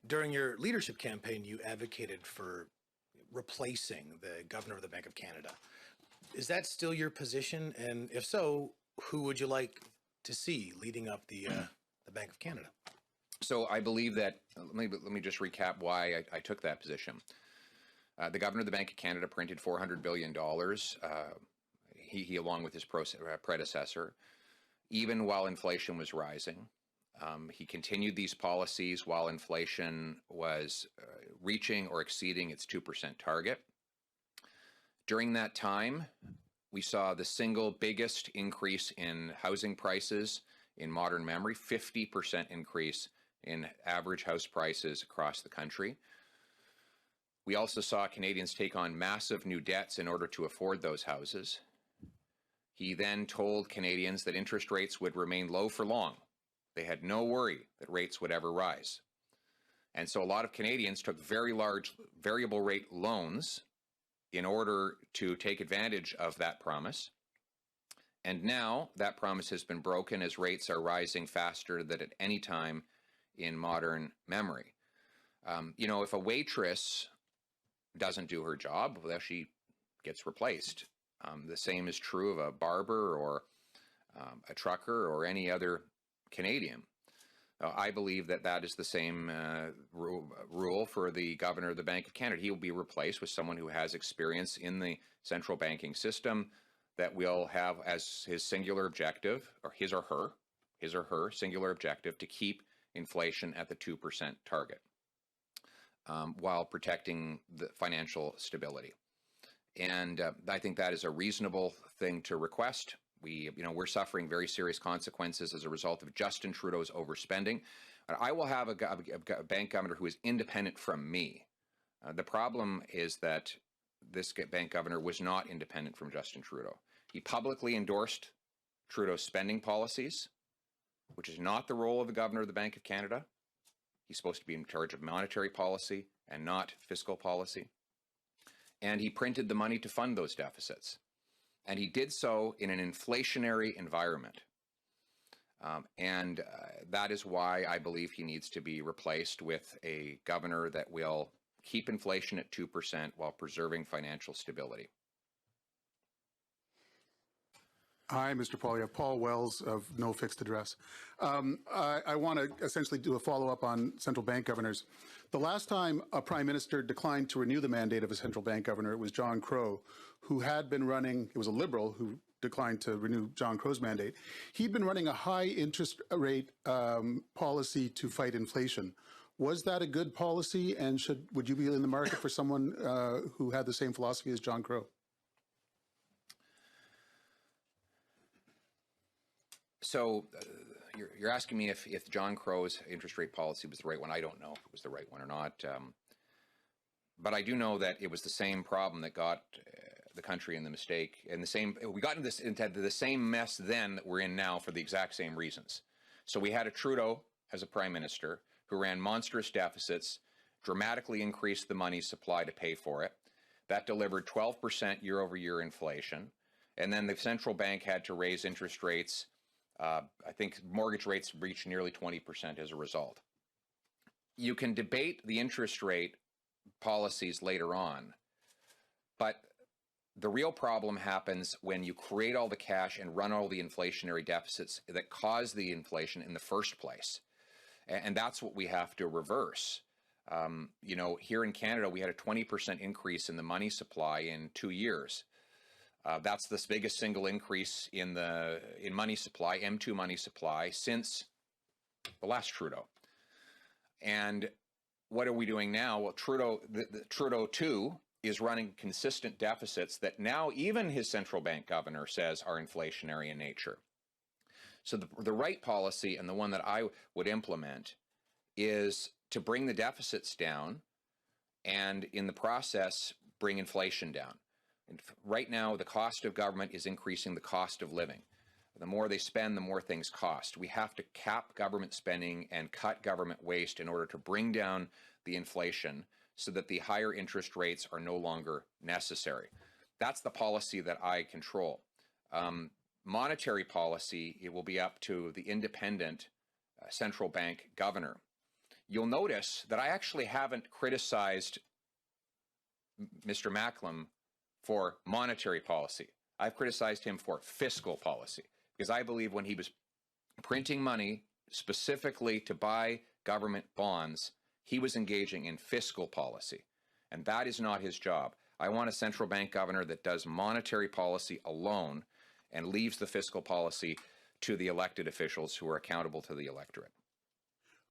During your leadership campaign, you advocated for replacing the governor of the Bank of Canada. Is that still your position? And if so, who would you like to see leading up the Bank of Canada? So I believe that, let me just recap why I took that position. The governor of the Bank of Canada printed $400 billion, he along with his predecessor, even while inflation was rising. He continued these policies while inflation was reaching or exceeding its 2% target. During that time, we saw the single biggest increase in housing prices in modern memory, 50% increase in average house prices across the country. We also saw Canadians take on massive new debts in order to afford those houses. He then told Canadians that interest rates would remain low for long. They had no worry that rates would ever rise. And so a lot of Canadians took very large variable rate loans in order to take advantage of that promise. And now that promise has been broken as rates are rising faster than at any time in modern memory. If a waitress doesn't do her job, well, she gets replaced. The same is true of a barber or a trucker or any other Canadian. I believe that is the same rule for the governor of the Bank of Canada. He will be replaced with someone who has experience in the central banking system that will have as his singular objective, or his or her singular objective, to keep inflation at the 2% target while protecting the financial stability. And I think that is a reasonable thing to request. We're suffering very serious consequences as a result of Justin Trudeau's overspending. I will have a bank governor who is independent from me. The problem is that this bank governor was not independent from Justin Trudeau. He publicly endorsed Trudeau's spending policies, which is not the role of the governor of the Bank of Canada. He's supposed to be in charge of monetary policy and not fiscal policy. And he printed the money to fund those deficits. And he did so in an inflationary environment. That is why I believe he needs to be replaced with a governor that will keep inflation at 2% while preserving financial stability. Hi, Mr. Poilievre. Paul Wells of No Fixed Address. I want to essentially do a follow-up on central bank governors. The last time a prime minister declined to renew the mandate of a central bank governor, it was John Crow, who had been running, it was a Liberal who declined to renew John Crow's mandate. He'd been running a high interest rate policy to fight inflation. Was that a good policy, and would you be in the market for someone who had the same philosophy as John Crow? So you're asking me if John Crow's interest rate policy was the right one. I don't know if it was the right one or not. But I do know that it was the same problem that got the country in the mistake. And we got into the same mess then that we're in now for the exact same reasons. So we had a Trudeau as a prime minister who ran monstrous deficits, dramatically increased the money supply to pay for it. That delivered 12% year-over-year inflation. And then the central bank had to raise interest rates. I think mortgage rates reached nearly 20% as a result. You can debate the interest rate policies later on, but the real problem happens when you create all the cash and run all the inflationary deficits that cause the inflation in the first place. And that's what we have to reverse. Here in Canada, we had a 20% increase in the money supply in 2 years. That's the biggest single increase in money supply, M2 money supply, since the last Trudeau. And what are we doing now? Well, Trudeau 2 is running consistent deficits that now even his central bank governor says are inflationary in nature. So the right policy, and the one that I would implement, is to bring the deficits down and in the process bring inflation down. And right now, the cost of government is increasing the cost of living. The more they spend, the more things cost. We have to cap government spending and cut government waste in order to bring down the inflation so that the higher interest rates are no longer necessary. That's the policy that I control. Monetary policy, it will be up to the independent central bank governor. you'll notice that I actually haven't criticized Mr. Macklem for monetary policy. I've criticized him for fiscal policy, because I believe when he was printing money specifically to buy government bonds, he was engaging in fiscal policy, and that is not his job. I want a central bank governor that does monetary policy alone and leaves the fiscal policy to the elected officials who are accountable to the electorate.